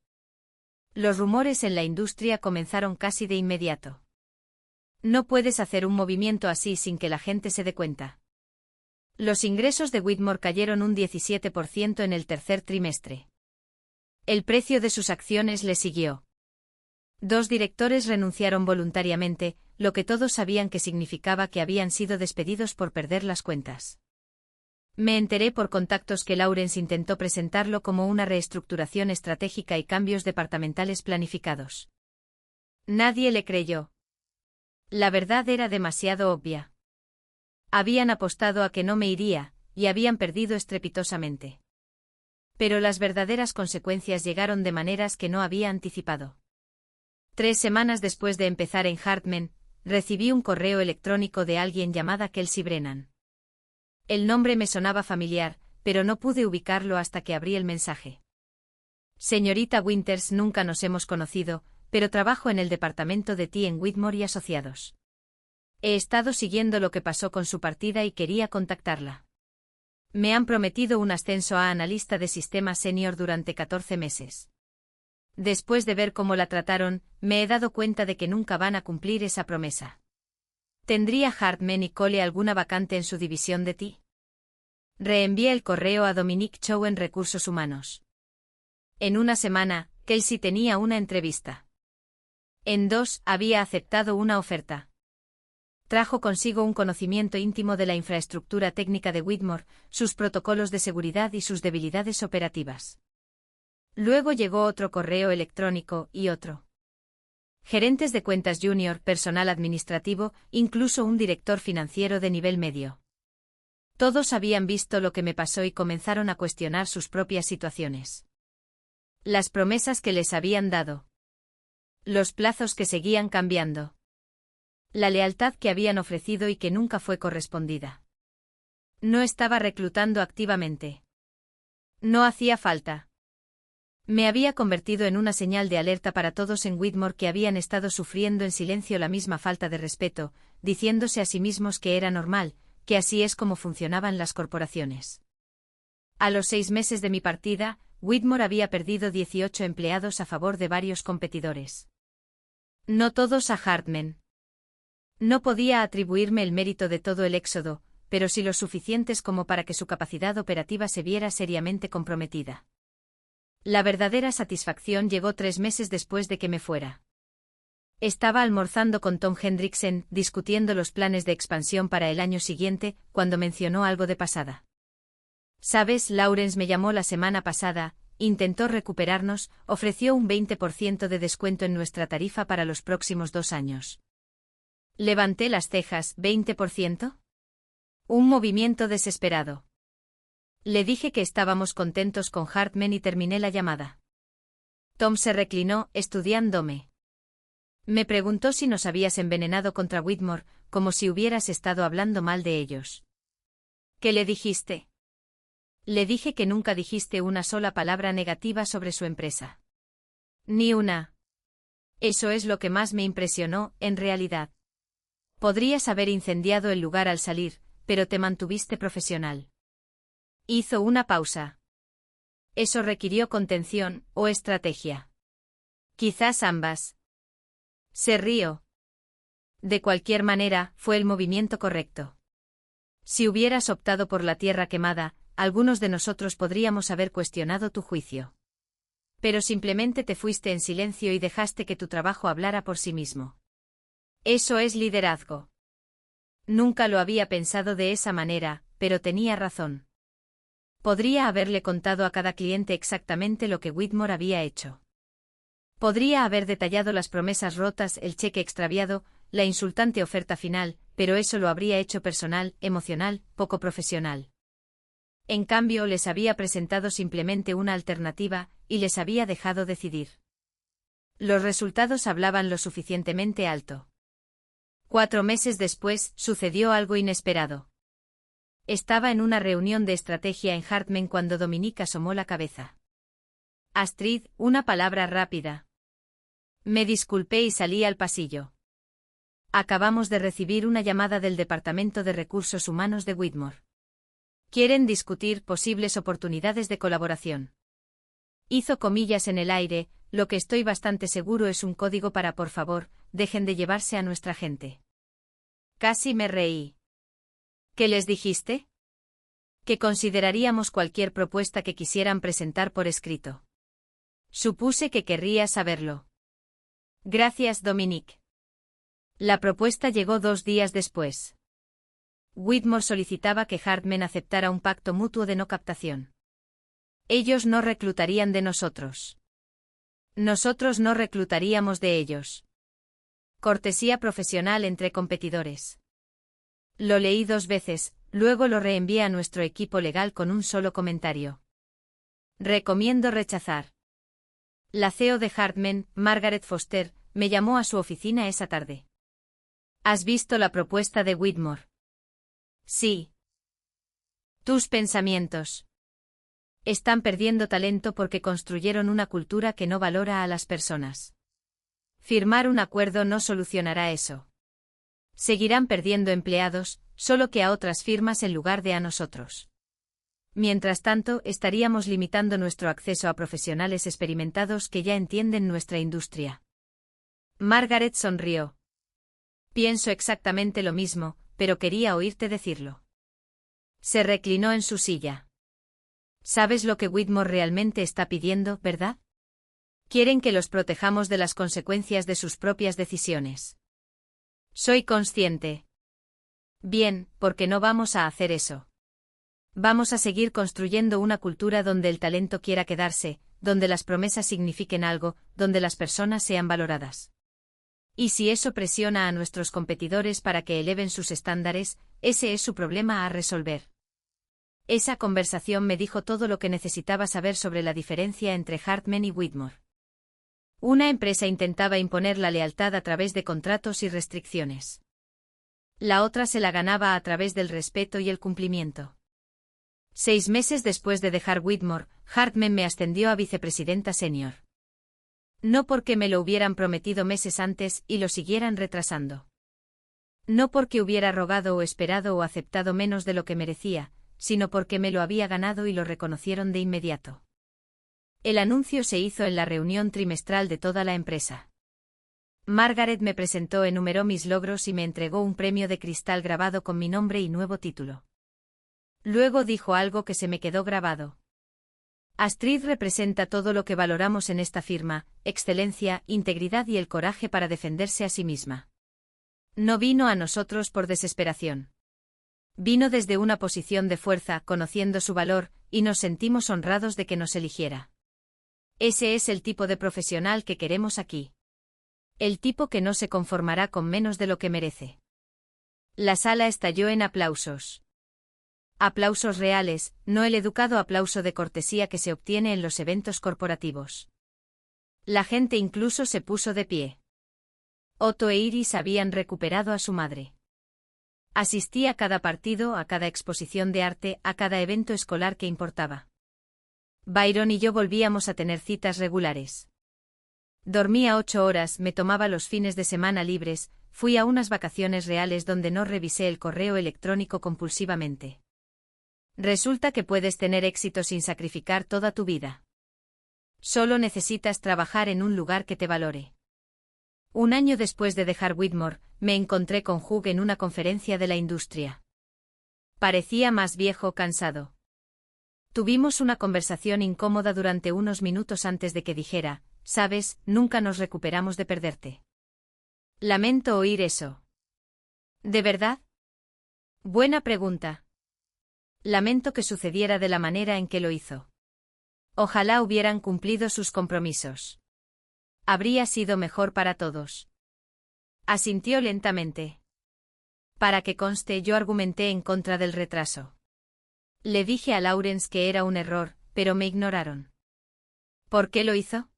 Los rumores en la industria comenzaron casi de inmediato. No puedes hacer un movimiento así sin que la gente se dé cuenta. Los ingresos de Whitmore cayeron un 17% en el tercer trimestre. El precio de sus acciones le siguió. 2 directores renunciaron voluntariamente, lo que todos sabían que significaba que habían sido despedidos por perder las cuentas. Me enteré por contactos que Lawrence intentó presentarlo como una reestructuración estratégica y cambios departamentales planificados. Nadie le creyó. La verdad era demasiado obvia. Habían apostado a que no me iría, y habían perdido estrepitosamente. Pero las verdaderas consecuencias llegaron de maneras que no había anticipado. 3 semanas después de empezar en Hartman, recibí un correo electrónico de alguien llamada Kelsey Brennan. El nombre me sonaba familiar, pero no pude ubicarlo hasta que abrí el mensaje. Señorita Winters, nunca nos hemos conocido, pero trabajo en el departamento de TI en Whitmore y Asociados. He estado siguiendo lo que pasó con su partida y quería contactarla. Me han prometido un ascenso a analista de sistemas senior durante 14 meses. Después de ver cómo la trataron, me he dado cuenta de que nunca van a cumplir esa promesa. ¿Tendría Hartman y Cole alguna vacante en su división de TI? Reenvié el correo a Dominique Chow en Recursos Humanos. En una semana, Kelsey tenía una entrevista. En 2, había aceptado una oferta. Trajo consigo un conocimiento íntimo de la infraestructura técnica de Whitmore, sus protocolos de seguridad y sus debilidades operativas. Luego llegó otro correo electrónico y otro. Gerentes de cuentas junior, personal administrativo, incluso un director financiero de nivel medio. Todos habían visto lo que me pasó y comenzaron a cuestionar sus propias situaciones. Las promesas que les habían dado. Los plazos que seguían cambiando. La lealtad que habían ofrecido y que nunca fue correspondida. No estaba reclutando activamente. No hacía falta. Me había convertido en una señal de alerta para todos en Whitmore que habían estado sufriendo en silencio la misma falta de respeto, diciéndose a sí mismos que era normal, que así es como funcionaban las corporaciones. A los 6 meses de mi partida, Whitmore había perdido 18 empleados a favor de varios competidores. No todos a Hartman. No podía atribuirme el mérito de todo el éxodo, pero sí lo suficientes como para que su capacidad operativa se viera seriamente comprometida. La verdadera satisfacción llegó 3 meses después de que me fuera. Estaba almorzando con Tom Hendrickson, discutiendo los planes de expansión para el año siguiente, cuando mencionó algo de pasada. ¿Sabes? Lawrence me llamó la semana pasada, intentó recuperarnos, ofreció un 20% de descuento en nuestra tarifa para los próximos 2 años. Levanté las cejas. ¿20%? Un movimiento desesperado. Le dije que estábamos contentos con Hartman y terminé la llamada. Tom se reclinó, estudiándome. Me preguntó si nos habías envenenado contra Whitmore, como si hubieras estado hablando mal de ellos. ¿Qué le dijiste? Le dije que nunca dijiste una sola palabra negativa sobre su empresa. Ni una. Eso es lo que más me impresionó, en realidad. Podrías haber incendiado el lugar al salir, pero te mantuviste profesional. Hizo una pausa. ¿Eso requirió contención o estrategia? Quizás ambas. Se rió. De cualquier manera, fue el movimiento correcto. Si hubieras optado por la tierra quemada, algunos de nosotros podríamos haber cuestionado tu juicio. Pero simplemente te fuiste en silencio y dejaste que tu trabajo hablara por sí mismo. Eso es liderazgo. Nunca lo había pensado de esa manera, pero tenía razón. Podría haberle contado a cada cliente exactamente lo que Whitmore había hecho. Podría haber detallado las promesas rotas, el cheque extraviado, la insultante oferta final, pero eso lo habría hecho personal, emocional, poco profesional. En cambio, les había presentado simplemente una alternativa, y les había dejado decidir. Los resultados hablaban lo suficientemente alto. 4 meses después, sucedió algo inesperado. Estaba en una reunión de estrategia en Hartman cuando Dominique asomó la cabeza. Astrid, una palabra rápida. Me disculpé y salí al pasillo. Acabamos de recibir una llamada del Departamento de Recursos Humanos de Whitmore. Quieren discutir posibles oportunidades de colaboración. Hizo comillas en el aire, lo que estoy bastante seguro es un código para por favor, dejen de llevarse a nuestra gente. Casi me reí. ¿Qué les dijiste? Que consideraríamos cualquier propuesta que quisieran presentar por escrito. Supuse que querría saberlo. Gracias, Dominique. La propuesta llegó 2 días después. Whitmore solicitaba que Hartman aceptara un pacto mutuo de no captación. Ellos no reclutarían de nosotros. Nosotros no reclutaríamos de ellos. Cortesía profesional entre competidores. Lo leí 2 veces, luego lo reenvié a nuestro equipo legal con un solo comentario. Recomiendo rechazar. La CEO de Hartman, Margaret Foster, me llamó a su oficina esa tarde. ¿Has visto la propuesta de Whitmore? Sí. Tus pensamientos. Están perdiendo talento porque construyeron una cultura que no valora a las personas. Firmar un acuerdo no solucionará eso. Seguirán perdiendo empleados, solo que a otras firmas en lugar de a nosotros. Mientras tanto, estaríamos limitando nuestro acceso a profesionales experimentados que ya entienden nuestra industria. Margaret sonrió. Pienso exactamente lo mismo, pero quería oírte decirlo. Se reclinó en su silla. ¿Sabes lo que Whitmore realmente está pidiendo, verdad? Quieren que los protejamos de las consecuencias de sus propias decisiones. Soy consciente. Bien, porque no vamos a hacer eso. Vamos a seguir construyendo una cultura donde el talento quiera quedarse, donde las promesas signifiquen algo, donde las personas sean valoradas. Y si eso presiona a nuestros competidores para que eleven sus estándares, ese es su problema a resolver. Esa conversación me dijo todo lo que necesitaba saber sobre la diferencia entre Hartman y Whitmore. Una empresa intentaba imponer la lealtad a través de contratos y restricciones. La otra se la ganaba a través del respeto y el cumplimiento. 6 meses después de dejar Whitmore, Hartman me ascendió a vicepresidenta senior. No porque me lo hubieran prometido meses antes y lo siguieran retrasando. No porque hubiera rogado o esperado o aceptado menos de lo que merecía, sino porque me lo había ganado y lo reconocieron de inmediato. El anuncio se hizo en la reunión trimestral de toda la empresa. Margaret me presentó, enumeró mis logros y me entregó un premio de cristal grabado con mi nombre y nuevo título. Luego dijo algo que se me quedó grabado. Astrid representa todo lo que valoramos en esta firma: excelencia, integridad y el coraje para defenderse a sí misma. No vino a nosotros por desesperación. Vino desde una posición de fuerza, conociendo su valor, y nos sentimos honrados de que nos eligiera. Ese es el tipo de profesional que queremos aquí. El tipo que no se conformará con menos de lo que merece. La sala estalló en aplausos. Aplausos reales, no el educado aplauso de cortesía que se obtiene en los eventos corporativos. La gente incluso se puso de pie. Otto e Iris habían recuperado a su madre. Asistí a cada partido, a cada exposición de arte, a cada evento escolar que importaba. Byron y yo volvíamos a tener citas regulares. Dormía 8 horas, me tomaba los fines de semana libres, fui a unas vacaciones reales donde no revisé el correo electrónico compulsivamente. Resulta que puedes tener éxito sin sacrificar toda tu vida. Solo necesitas trabajar en un lugar que te valore. Un año después de dejar Whitmore, me encontré con Hugh en una conferencia de la industria. Parecía más viejo, cansado. Tuvimos una conversación incómoda durante unos minutos antes de que dijera: «Sabes, nunca nos recuperamos de perderte». Lamento oír eso. ¿De verdad? Buena pregunta. Lamento que sucediera de la manera en que lo hizo. Ojalá hubieran cumplido sus compromisos. Habría sido mejor para todos. Asintió lentamente. Para que conste, yo argumenté en contra del retraso. Le dije a Lawrence que era un error, pero me ignoraron. ¿Por qué lo hizo?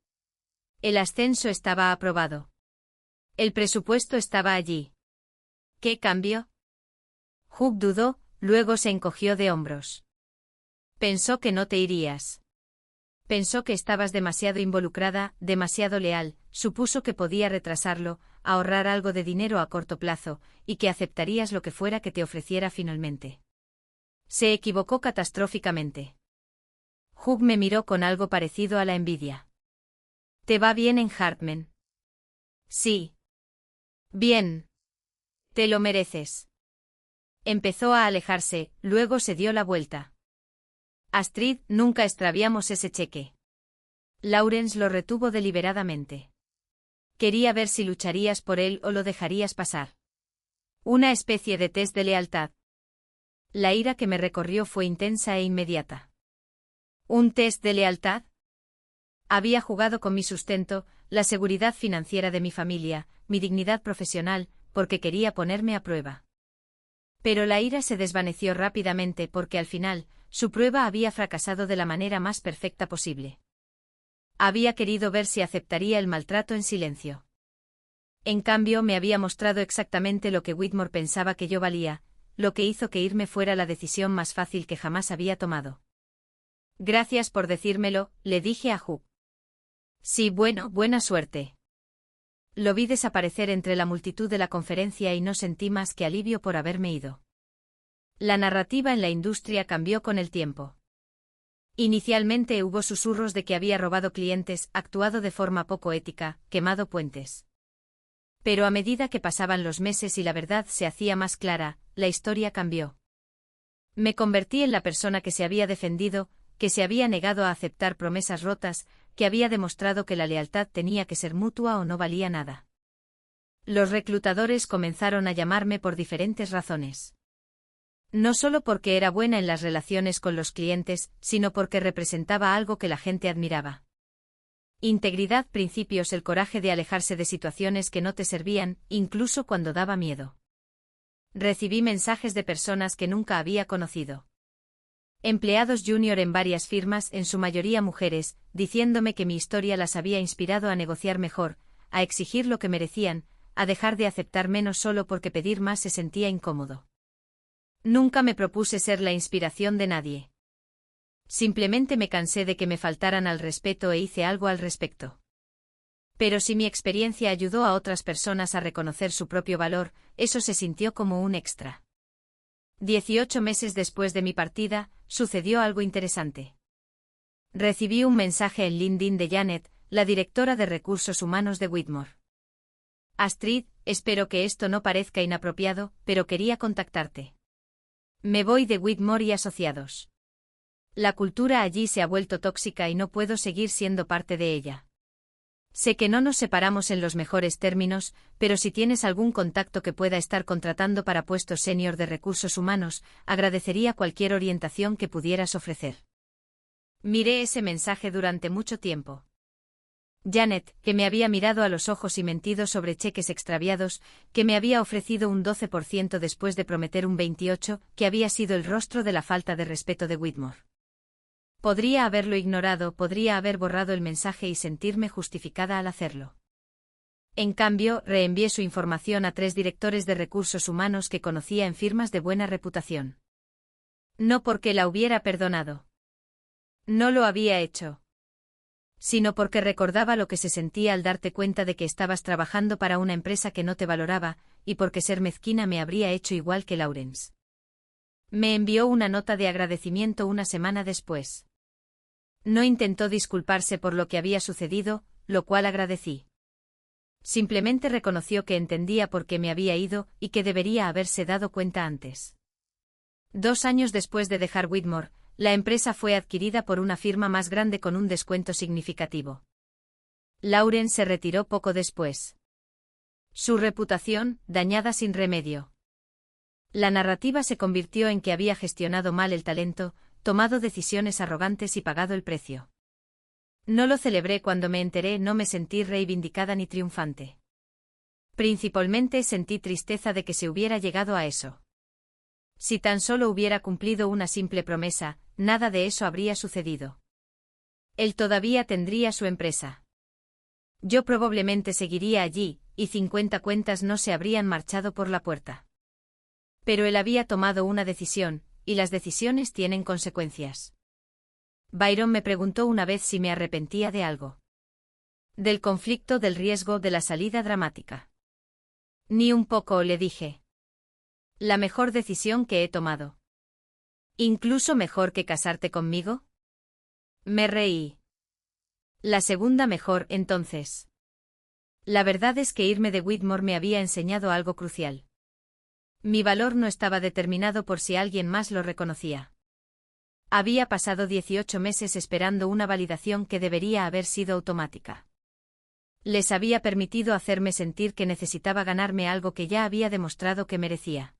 El ascenso estaba aprobado. El presupuesto estaba allí. ¿Qué cambió? Hugh dudó, luego se encogió de hombros. Pensó que no te irías. Pensó que estabas demasiado involucrada, demasiado leal, supuso que podía retrasarlo, ahorrar algo de dinero a corto plazo, y que aceptarías lo que fuera que te ofreciera finalmente. Se equivocó catastróficamente. Hugh me miró con algo parecido a la envidia. ¿Te va bien en Hartman? Sí. Bien. Te lo mereces. Empezó a alejarse, luego se dio la vuelta. Astrid, nunca extraviamos ese cheque. Lawrence lo retuvo deliberadamente. Quería ver si lucharías por él o lo dejarías pasar. Una especie de test de lealtad. La ira que me recorrió fue intensa e inmediata. ¿Un test de lealtad? Había jugado con mi sustento, la seguridad financiera de mi familia, mi dignidad profesional, porque quería ponerme a prueba. Pero la ira se desvaneció rápidamente porque al final, su prueba había fracasado de la manera más perfecta posible. Había querido ver si aceptaría el maltrato en silencio. En cambio, me había mostrado exactamente lo que Whitmore pensaba que yo valía, lo que hizo que irme fuera la decisión más fácil que jamás había tomado. Gracias por decírmelo, le dije a Hugh. Sí, bueno, buena suerte. Lo vi desaparecer entre la multitud de la conferencia y no sentí más que alivio por haberme ido. La narrativa en la industria cambió con el tiempo. Inicialmente hubo susurros de que había robado clientes, actuado de forma poco ética, quemado puentes. Pero a medida que pasaban los meses y la verdad se hacía más clara, la historia cambió. Me convertí en la persona que se había defendido, que se había negado a aceptar promesas rotas, que había demostrado que la lealtad tenía que ser mutua o no valía nada. Los reclutadores comenzaron a llamarme por diferentes razones. No solo porque era buena en las relaciones con los clientes, sino porque representaba algo que la gente admiraba. Integridad, principios, el coraje de alejarse de situaciones que no te servían, incluso cuando daba miedo. Recibí mensajes de personas que nunca había conocido. Empleados junior en varias firmas, en su mayoría mujeres, diciéndome que mi historia las había inspirado a negociar mejor, a exigir lo que merecían, a dejar de aceptar menos solo porque pedir más se sentía incómodo. Nunca me propuse ser la inspiración de nadie. Simplemente me cansé de que me faltaran al respeto e hice algo al respecto. Pero si mi experiencia ayudó a otras personas a reconocer su propio valor, eso se sintió como un extra. 18 meses después de mi partida, sucedió algo interesante. Recibí un mensaje en LinkedIn de Janet, la directora de recursos humanos de Whitmore. Astrid, espero que esto no parezca inapropiado, pero quería contactarte. Me voy de Whitmore y Asociados. La cultura allí se ha vuelto tóxica y no puedo seguir siendo parte de ella. Sé que no nos separamos en los mejores términos, pero si tienes algún contacto que pueda estar contratando para puestos senior de recursos humanos, agradecería cualquier orientación que pudieras ofrecer. Miré ese mensaje durante mucho tiempo. Janet, que me había mirado a los ojos y mentido sobre cheques extraviados, que me había ofrecido un 12% después de prometer un 28%, que había sido el rostro de la falta de respeto de Whitmore. Podría haberlo ignorado, podría haber borrado el mensaje y sentirme justificada al hacerlo. En cambio, reenvié su información a 3 directores de recursos humanos que conocía en firmas de buena reputación. No porque la hubiera perdonado. No lo había hecho. Sino porque recordaba lo que se sentía al darte cuenta de que estabas trabajando para una empresa que no te valoraba, y porque ser mezquina me habría hecho igual que Lawrence. Me envió una nota de agradecimiento una semana después. No intentó disculparse por lo que había sucedido, lo cual agradecí. Simplemente reconoció que entendía por qué me había ido y que debería haberse dado cuenta antes. 2 años después de dejar Whitmore, la empresa fue adquirida por una firma más grande con un descuento significativo. Lawrence se retiró poco después. Su reputación, dañada sin remedio. La narrativa se convirtió en que había gestionado mal el talento, tomado decisiones arrogantes y pagado el precio. No lo celebré cuando me enteré, no me sentí reivindicada ni triunfante. Principalmente sentí tristeza de que se hubiera llegado a eso. Si tan solo hubiera cumplido una simple promesa, nada de eso habría sucedido. Él todavía tendría su empresa. Yo probablemente seguiría allí, y 50 cuentas no se habrían marchado por la puerta. Pero él había tomado una decisión, y las decisiones tienen consecuencias. Byron me preguntó una vez si me arrepentía de algo. Del conflicto, del riesgo, de la salida dramática. Ni un poco, le dije. La mejor decisión que he tomado. ¿Incluso mejor que casarte conmigo? Me reí. La segunda mejor, entonces. La verdad es que irme de Whitmore me había enseñado algo crucial. Mi valor no estaba determinado por si alguien más lo reconocía. Había pasado 18 meses esperando una validación que debería haber sido automática. Les había permitido hacerme sentir que necesitaba ganarme algo que ya había demostrado que merecía.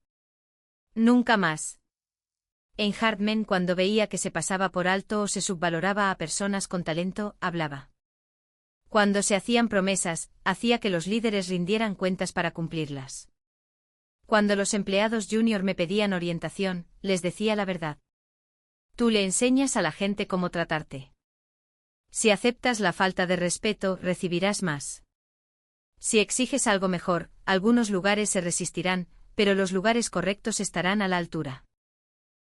Nunca más. En Hardman, cuando veía que se pasaba por alto o se subvaloraba a personas con talento, hablaba. Cuando se hacían promesas, hacía que los líderes rindieran cuentas para cumplirlas. Cuando los empleados junior me pedían orientación, les decía la verdad. Tú le enseñas a la gente cómo tratarte. Si aceptas la falta de respeto, recibirás más. Si exiges algo mejor, algunos lugares se resistirán, pero los lugares correctos estarán a la altura.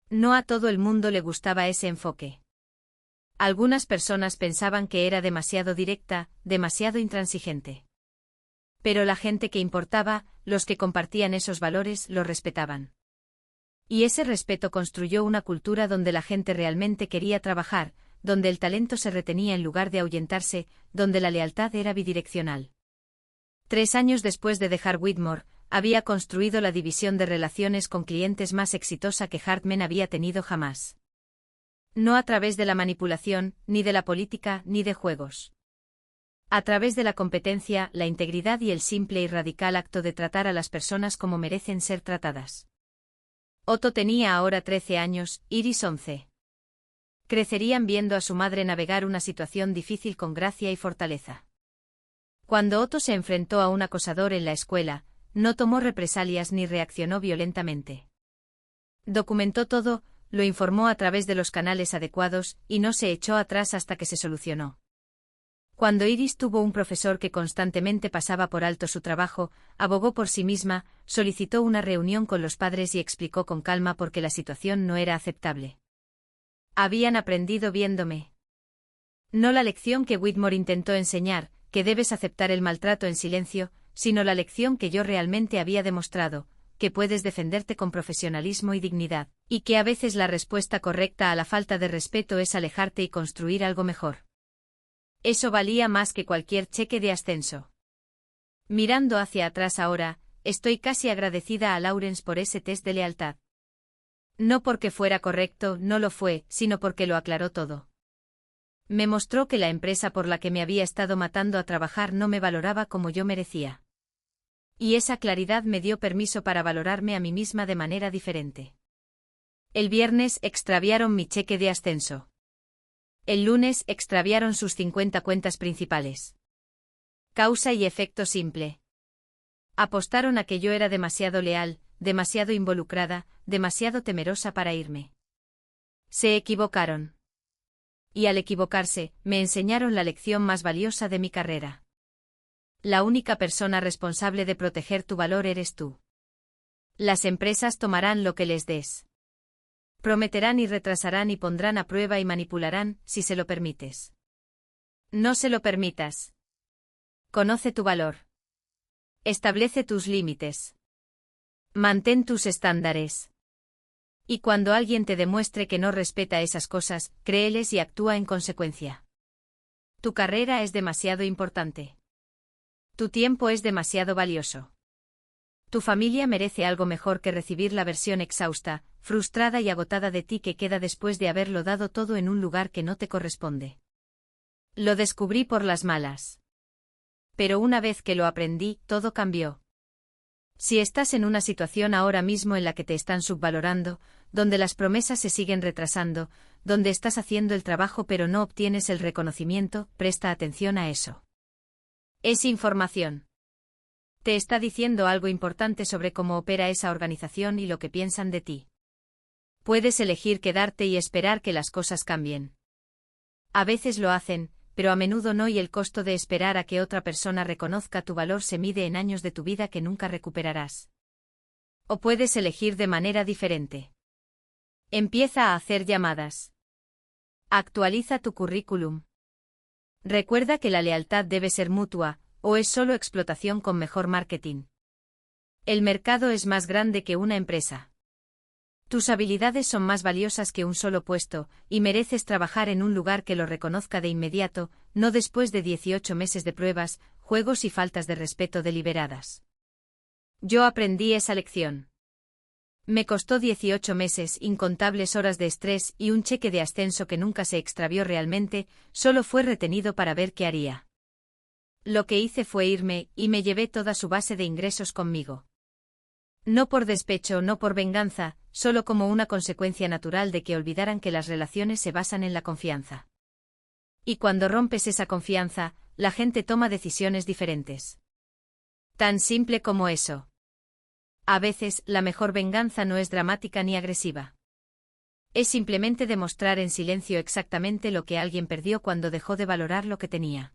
No a todo el mundo le gustaba ese enfoque. Algunas personas pensaban que era demasiado directa, demasiado intransigente. Pero la gente que importaba, los que compartían esos valores, lo respetaban. Y ese respeto construyó una cultura donde la gente realmente quería trabajar, donde el talento se retenía en lugar de ahuyentarse, donde la lealtad era bidireccional. 3 años después de dejar Whitmore, había construido la división de relaciones con clientes más exitosa que Hartman había tenido jamás. No a través de la manipulación, ni de la política, ni de juegos. A través de la competencia, la integridad y el simple y radical acto de tratar a las personas como merecen ser tratadas. Otto tenía ahora 13 años, Iris 11. Crecerían viendo a su madre navegar una situación difícil con gracia y fortaleza. Cuando Otto se enfrentó a un acosador en la escuela, no tomó represalias ni reaccionó violentamente. Documentó todo, lo informó a través de los canales adecuados, y no se echó atrás hasta que se solucionó. Cuando Iris tuvo un profesor que constantemente pasaba por alto su trabajo, abogó por sí misma, solicitó una reunión con los padres y explicó con calma por qué la situación no era aceptable. Habían aprendido viéndome. No la lección que Whitmore intentó enseñar, que debes aceptar el maltrato en silencio, sino la lección que yo realmente había demostrado, que puedes defenderte con profesionalismo y dignidad, y que a veces la respuesta correcta a la falta de respeto es alejarte y construir algo mejor. Eso valía más que cualquier cheque de ascenso. Mirando hacia atrás ahora, estoy casi agradecida a Lawrence por ese test de lealtad. No porque fuera correcto, no lo fue, sino porque lo aclaró todo. Me mostró que la empresa por la que me había estado matando a trabajar no me valoraba como yo merecía. Y esa claridad me dio permiso para valorarme a mí misma de manera diferente. El viernes extraviaron mi cheque de ascenso. El lunes extraviaron sus 50 cuentas principales. Causa y efecto simple. Apostaron a que yo era demasiado leal, demasiado involucrada, demasiado temerosa para irme. Se equivocaron. Y al equivocarse, me enseñaron la lección más valiosa de mi carrera. La única persona responsable de proteger tu valor eres tú. Las empresas tomarán lo que les des. Prometerán y retrasarán y pondrán a prueba y manipularán, si se lo permites. No se lo permitas. Conoce tu valor. Establece tus límites. Mantén tus estándares. Y cuando alguien te demuestre que no respeta esas cosas, créeles y actúa en consecuencia. Tu carrera es demasiado importante. Tu tiempo es demasiado valioso. Tu familia merece algo mejor que recibir la versión exhausta, frustrada y agotada de ti que queda después de haberlo dado todo en un lugar que no te corresponde. Lo descubrí por las malas. Pero una vez que lo aprendí, todo cambió. Si estás en una situación ahora mismo en la que te están subvalorando, donde las promesas se siguen retrasando, donde estás haciendo el trabajo pero no obtienes el reconocimiento, presta atención a eso. Es información. Te está diciendo algo importante sobre cómo opera esa organización y lo que piensan de ti. Puedes elegir quedarte y esperar que las cosas cambien. A veces lo hacen, pero a menudo no, y el costo de esperar a que otra persona reconozca tu valor se mide en años de tu vida que nunca recuperarás. O puedes elegir de manera diferente. Empieza a hacer llamadas. Actualiza tu currículum. Recuerda que la lealtad debe ser mutua, o es solo explotación con mejor marketing. El mercado es más grande que una empresa. Tus habilidades son más valiosas que un solo puesto, y mereces trabajar en un lugar que lo reconozca de inmediato, no después de 18 meses de pruebas, juegos y faltas de respeto deliberadas. Yo aprendí esa lección. Me costó 18 meses, incontables horas de estrés y un cheque de ascenso que nunca se extravió realmente, solo fue retenido para ver qué haría. Lo que hice fue irme, y me llevé toda su base de ingresos conmigo. No por despecho, no por venganza, solo como una consecuencia natural de que olvidaran que las relaciones se basan en la confianza. Y cuando rompes esa confianza, la gente toma decisiones diferentes. Tan simple como eso. A veces, la mejor venganza no es dramática ni agresiva. Es simplemente demostrar en silencio exactamente lo que alguien perdió cuando dejó de valorar lo que tenía.